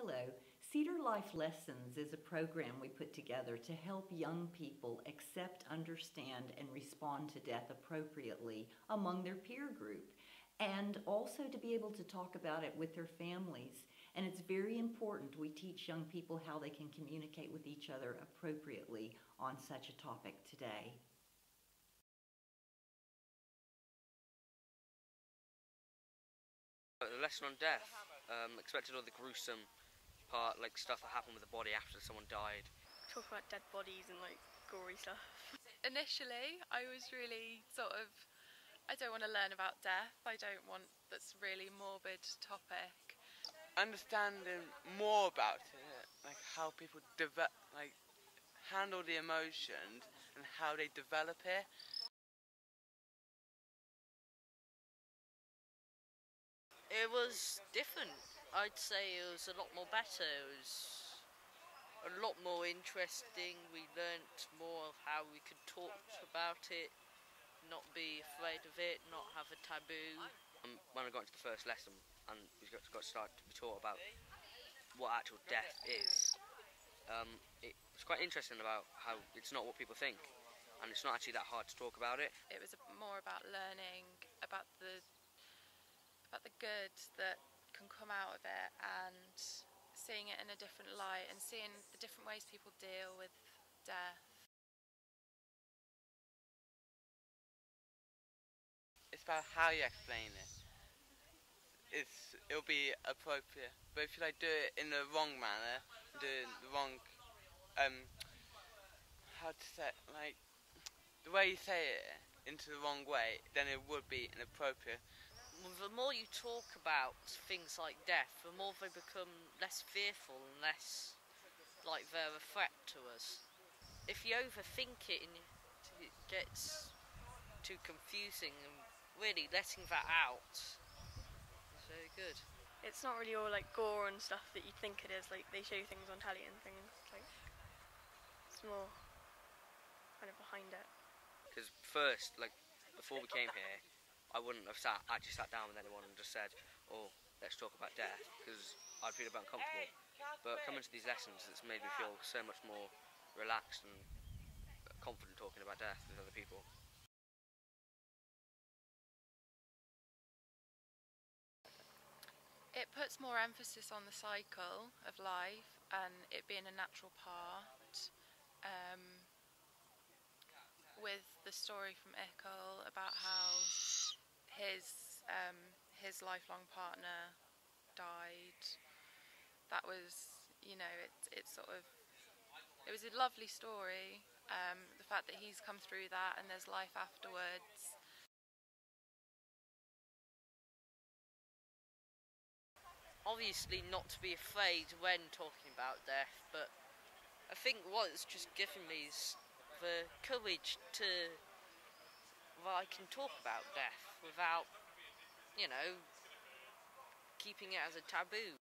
Hello. CEDAR Life Lessons is a program we put together to help young people accept, understand, and respond to death appropriately among their peer group, and also to be able to talk about it with their families. And it's very important we teach young people how they can communicate with each other appropriately on such a topic today. The lesson on death, expected all the gruesome part, like stuff that happened with the body after someone died. Talk about dead bodies and like gory stuff. Initially, I was really I don't want to learn about death. I don't want that's really morbid topic. Understanding more about it, like how people handle the emotions and how they develop it. It was different. I'd say it was a lot more better. It was a lot more interesting. We learnt more of how we could talk about it, not be afraid of it, not have a taboo. When I got into the first lesson and we got to start to be taught about what actual death is, it's quite interesting about how it's not what people think, and it's not actually that hard to talk about it. It was more about learning about the good that can come out of it and seeing it in a different light and seeing the different ways people deal with death. It's about how you explain it. It'll be appropriate, but if you do it in the wrong manner, do it in the wrong, how to say it, like the way you say it into the wrong way, then it would be inappropriate. The more you talk about things like death, the more they become less fearful and less like they're a threat to us. If you overthink it and it gets too confusing, and really letting that out is very good. It's not really all like gore and stuff that you think it is, like they show things on telly and things, like it's more kind of behind it. Because first, like before we came here, I wouldn't have actually sat down with anyone and just said, oh, let's talk about death, because I'd feel a bit uncomfortable. But coming to these lessons, it's made me feel so much more relaxed and confident talking about death with other people. It puts more emphasis on the cycle of life and it being a natural part. With the story from Ickle about how his lifelong partner died, that was, it was a lovely story. The fact that he's come through that and there's life afterwards. Obviously not to be afraid when talking about death, but I think what it's just given me is the courage that I can talk about death without, keeping it as a taboo.